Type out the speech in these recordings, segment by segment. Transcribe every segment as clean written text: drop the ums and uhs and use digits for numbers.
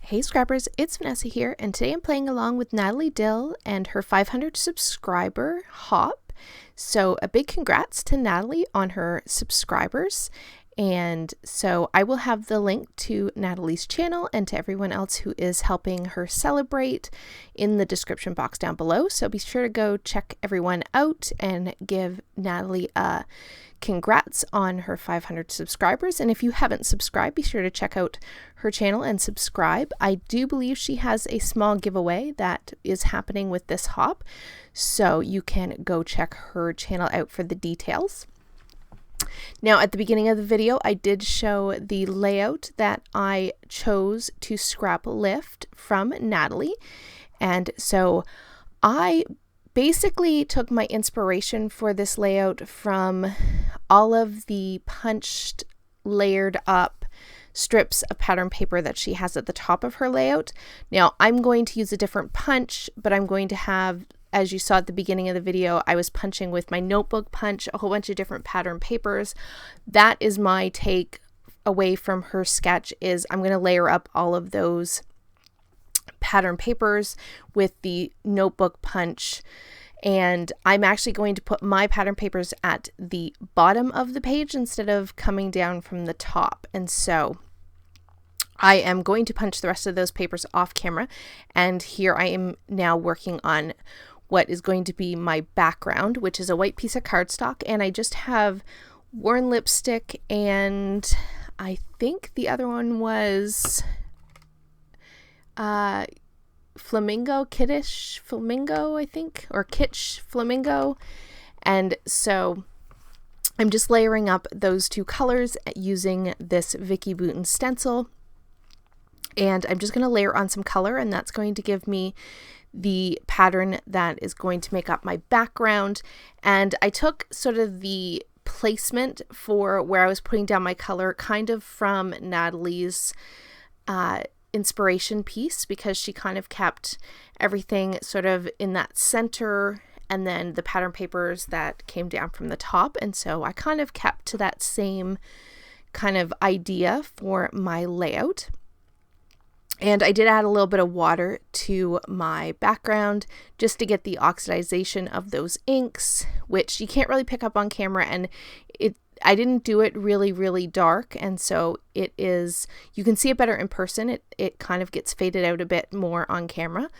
Hey Scrappers, it's Vanessa here, and today I'm playing along with Natalie Dill and her 500 subscriber hop. So a big congrats to Natalie on her subscribers. And so I will have the link to Natalie's channel and to everyone else who is helping her celebrate in the description box down below. So be sure to go check everyone out and give Natalie a congrats on her 500 subscribers. And if you haven't subscribed, be sure to check out her channel and subscribe. I do believe she has a small giveaway that is happening with this hop, so you can go check her channel out for the details. Now, at the beginning of the video, I did show the layout that I chose to scrap lift from Natalie. And so I basically took my inspiration for this layout from all of the punched, layered up strips of pattern paper that she has at the top of her layout. Now, I'm going to use a different punch, but I'm going to have, as you saw at the beginning of the video, I was punching with my notebook punch, a whole bunch of different pattern papers. That is my take away from her sketch, is I'm going to layer up all of those pattern papers with the notebook punch. And I'm actually going to put my pattern papers at the bottom of the page instead of coming down from the top. And so I am going to punch the rest of those papers off camera. And here I am now working on what is going to be my background, which is a white piece of cardstock. And I just have worn lipstick, and I think the other one was flamingo, kiddish flamingo, I think, or kitsch flamingo. And so I'm just layering up those two colors using this Vicki Boutin stencil. And I'm just going to layer on some color, and that's going to give me the pattern that is going to make up my background. And I took sort of the placement for where I was putting down my color kind of from Natalie's inspiration piece, because she kind of kept everything sort of in that center and then the pattern papers that came down from the top. And so I kind of kept to that same kind of idea for my layout. And I did add a little bit of water to my background just to get the oxidization of those inks, which you can't really pick up on camera, and I didn't do it really dark, and so it is, you can see it better in person. It kind of gets faded out a bit more on camera,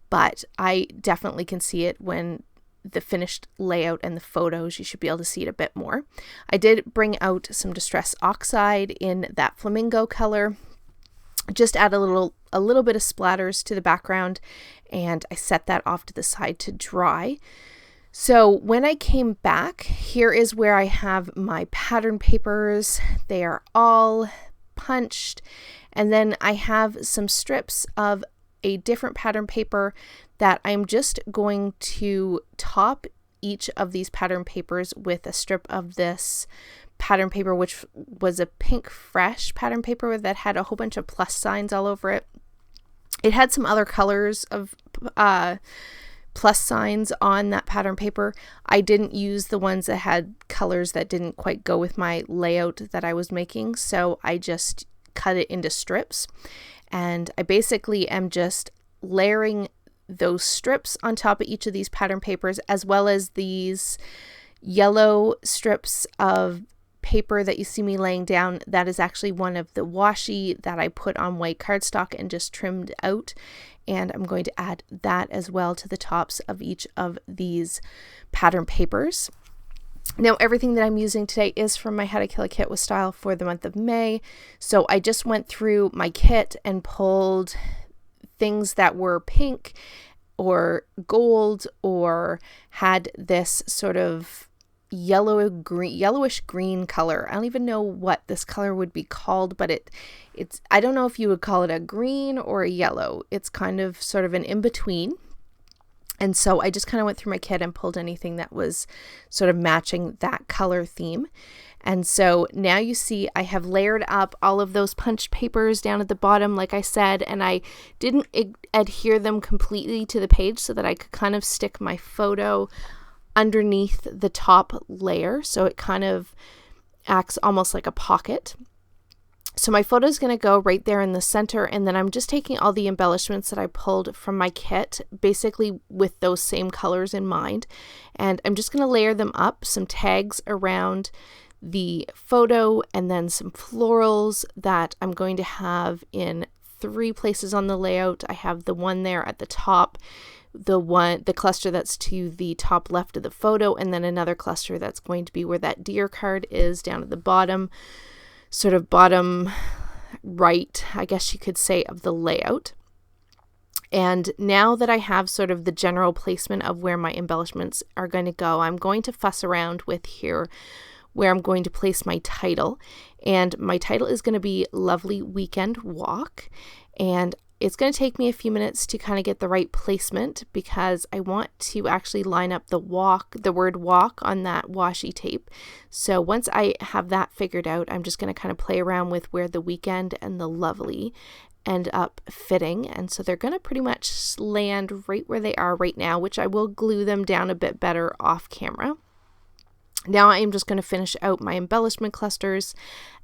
but I definitely can see it when the finished layout and the photos, you should be able to see it a bit more. I did bring out some Distress Oxide in that flamingo color. Just add a little bit of splatters to the background, and I set that off to the side to dry. So when I came back, here is where I have my pattern papers. They are all punched, and then I have some strips of a different pattern paper that I'm just going to top each of these pattern papers with a strip of this pattern paper, which was a Pink Fresh pattern paper that had a whole bunch of plus signs all over it. It had some other colors of plus signs on that pattern paper. I didn't use the ones that had colors that didn't quite go with my layout that I was making, so I just cut it into strips. And I basically am just layering those strips on top of each of these pattern papers, as well as these yellow strips of paper that you see me laying down. That is actually one of the washi that I put on white cardstock and just trimmed out, and I'm going to add that as well to the tops of each of these pattern papers. Now, everything that I'm using today is from my How to Kill a Kit with Style for the month of May, so I just went through my kit and pulled things that were pink or gold or had this sort of yellowish green color. I don't even know what this color would be called, but it's I don't know if you would call it a green or a yellow. It's kind of sort of an in-between. And so I just kind of went through my kit and pulled anything that was sort of matching that color theme. And so now you see I have layered up all of those punched papers down at the bottom, like I said, and I didn't adhere them completely to the page so that I could kind of stick my photo underneath the top layer, so it kind of acts almost like a pocket. So my photo is going to go right there in the center, and then I'm just taking all the embellishments that I pulled from my kit, basically with those same colors in mind, and I'm just going to layer them up, some tags around the photo, and then some florals that I'm going to have in 3 places on the layout. I have the one there at the top, the cluster that's to the top left of the photo, and then another cluster that's going to be where that deer card is down at the bottom, sort of bottom right, I guess you could say, of the layout. And now that I have sort of the general placement of where my embellishments are going to go, I'm going to fuss around with here where I'm going to place my title. And my title is going to be Lovely Weekend Walk. And it's going to take me a few minutes to kind of get the right placement, because I want to actually line up the word walk on that washi tape. So once I have that figured out, I'm just going to kind of play around with where the weekend and the lovely end up fitting. And so they're going to pretty much land right where they are right now, which I will glue them down a bit better off camera. Now I'm just going to finish out my embellishment clusters,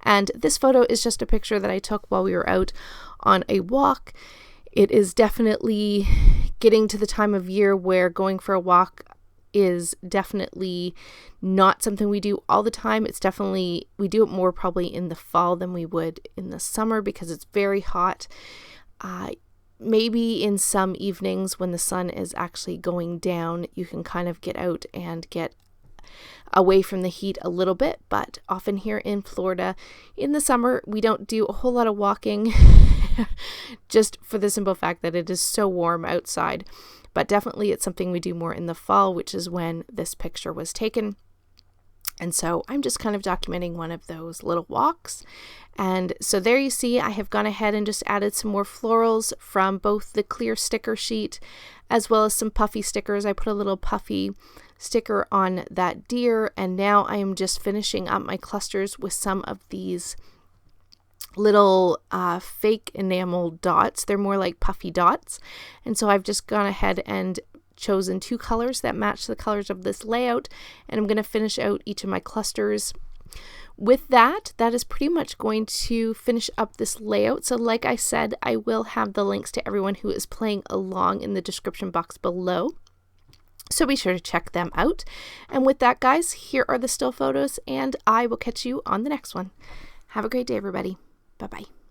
and this photo is just a picture that I took while we were out on a walk. It is definitely getting to the time of year where going for a walk is definitely not something we do all the time. It's definitely, we do it more probably in the fall than we would in the summer because it's very hot. Maybe in some evenings when the sun is actually going down, you can kind of get out and get away from the heat a little bit, but often here in Florida in the summer we don't do a whole lot of walking just for the simple fact that it is so warm outside. But definitely it's something we do more in the fall, which is when this picture was taken. And so I'm just kind of documenting one of those little walks. And so there you see, I have gone ahead and just added some more florals from both the clear sticker sheet as well as some puffy stickers. I put a little puffy sticker on that deer, and now I am just finishing up my clusters with some of these little fake enamel dots. They're more like puffy dots. And so I've just gone ahead and chosen 2 colors that match the colors of this layout, and I'm going to finish out each of my clusters. With that is pretty much going to finish up this layout. So like I said, I will have the links to everyone who is playing along in the description box below, so be sure to check them out. And with that, guys, here are the still photos, and I will catch you on the next one. Have a great day, everybody. Bye-bye.